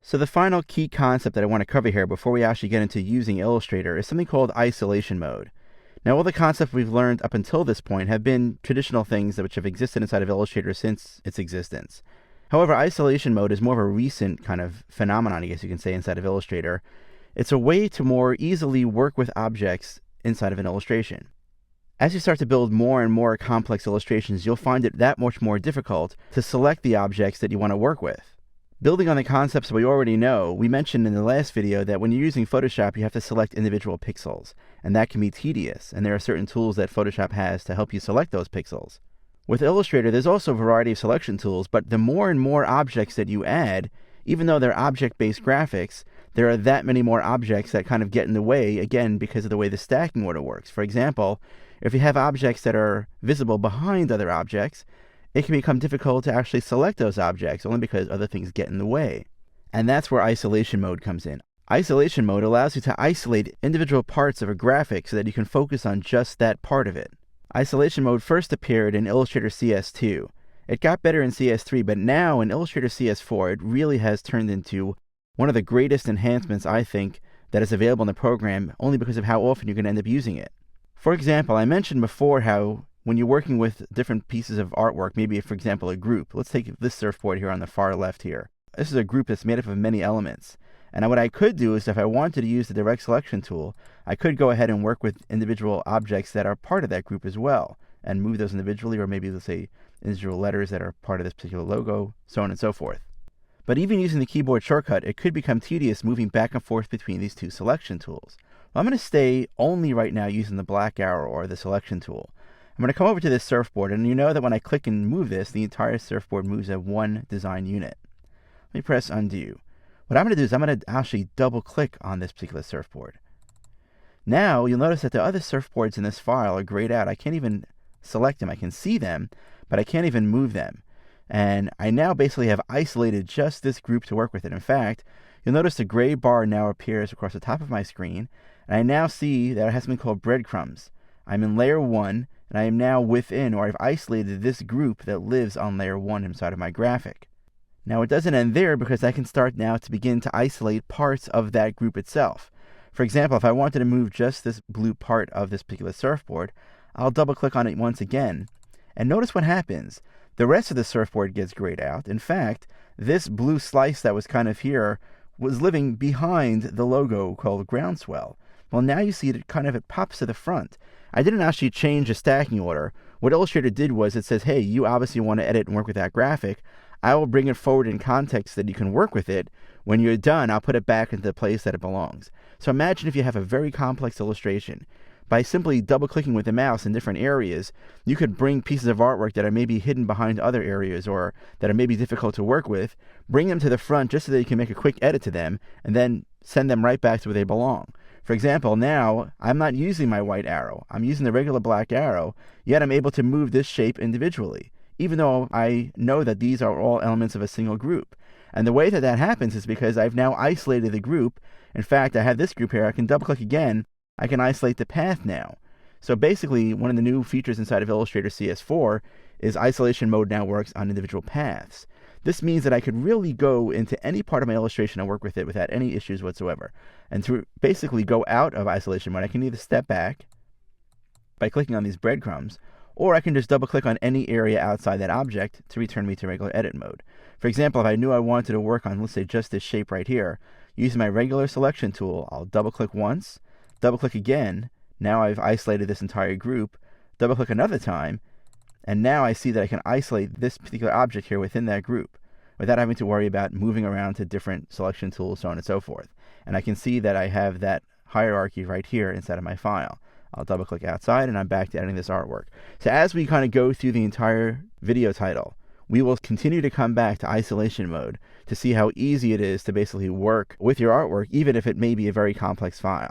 So the final key concept that I want to cover here before we actually get into using Illustrator is something called isolation mode. Now, all the concepts we've learned up until this point have been traditional things which have existed inside of Illustrator since its existence. However, isolation mode is more of a recent kind of phenomenon, I guess you can say, inside of Illustrator. It's a way to more easily work with objects inside of an illustration. As you start to build more and more complex illustrations, you'll find it that much more difficult to select the objects that you want to work with. Building on the concepts we already know, we mentioned in the last video that when you're using Photoshop, you have to select individual pixels, and that can be tedious, and there are certain tools that Photoshop has to help you select those pixels. With Illustrator, there's also a variety of selection tools, but the more and more objects that you add, even though they're object-based graphics, there are that many more objects that kind of get in the way, again, because of the way the stacking order works. For example, if you have objects that are visible behind other objects, it can become difficult to actually select those objects only because other things get in the way. And that's where isolation mode comes in. Isolation mode allows you to isolate individual parts of a graphic so that you can focus on just that part of it. Isolation mode first appeared in Illustrator CS2. It got better in CS3, but now in Illustrator CS4, it really has turned into one of the greatest enhancements, I think, that is available in the program, only because of how often you can end up using it. For example, I mentioned before how when you're working with different pieces of artwork, maybe for example a group, let's take this surfboard here on the far left here. This is a group that's made up of many elements. And what I could do is if I wanted to use the direct selection tool, I could go ahead and work with individual objects that are part of that group as well, and move those individually, or maybe let's say individual letters that are part of this particular logo, so on and so forth. But even using the keyboard shortcut, it could become tedious moving back and forth between these two selection tools. Well, I'm going to stay only right now using the black arrow or the selection tool. I'm going to come over to this surfboard, and you know that when I click and move this, the entire surfboard moves as one design unit. Let me press undo. What I'm going to do is I'm going to actually double click on this particular surfboard. Now you'll notice that the other surfboards in this file are grayed out. I can't even select them. I can see them, but I can't even move them. And I now basically have isolated just this group to work with it. In fact, you'll notice the gray bar now appears across the top of my screen, and I now see that it has something called breadcrumbs. I'm in layer 1, and I am now within, or I've isolated this group that lives on layer 1 inside of my graphic. Now it doesn't end there, because I can start now to begin to isolate parts of that group itself. For example, if I wanted to move just this blue part of this particular surfboard, I'll double click on it once again, and notice what happens. The rest of the surfboard gets grayed out. In fact, this blue slice that was kind of here was living behind the logo called Groundswell. Well, now you see it pops to the front. I didn't actually change the stacking order. What Illustrator did was it says, hey, you obviously want to edit and work with that graphic. I will bring it forward in context so that you can work with it. When you're done, I'll put it back into the place that it belongs. So imagine if you have a very complex illustration. By simply double-clicking with the mouse in different areas, you could bring pieces of artwork that are maybe hidden behind other areas or that are maybe difficult to work with, bring them to the front just so that you can make a quick edit to them, and then send them right back to where they belong. For example, now I'm not using my white arrow. I'm using the regular black arrow, yet I'm able to move this shape individually, even though I know that these are all elements of a single group. And the way that that happens is because I've now isolated the group. In fact, I have this group here. I can double-click again. I can isolate the path now. So basically, one of the new features inside of Illustrator CS4 is isolation mode now works on individual paths. This means that I could really go into any part of my illustration and work with it without any issues whatsoever. And to basically go out of isolation mode, I can either step back by clicking on these breadcrumbs, or I can just double click on any area outside that object to return me to regular edit mode. For example, if I knew I wanted to work on, let's say, just this shape right here, using my regular selection tool, I'll double click once, double click again. Now I've isolated this entire group, double click another time, and now I see that I can isolate this particular object here within that group without having to worry about moving around to different selection tools, so on and so forth. And I can see that I have that hierarchy right here inside of my file. I'll double click outside and I'm back to editing this artwork. So as we kind of go through the entire video title, we will continue to come back to isolation mode to see how easy it is to basically work with your artwork, even if it may be a very complex file.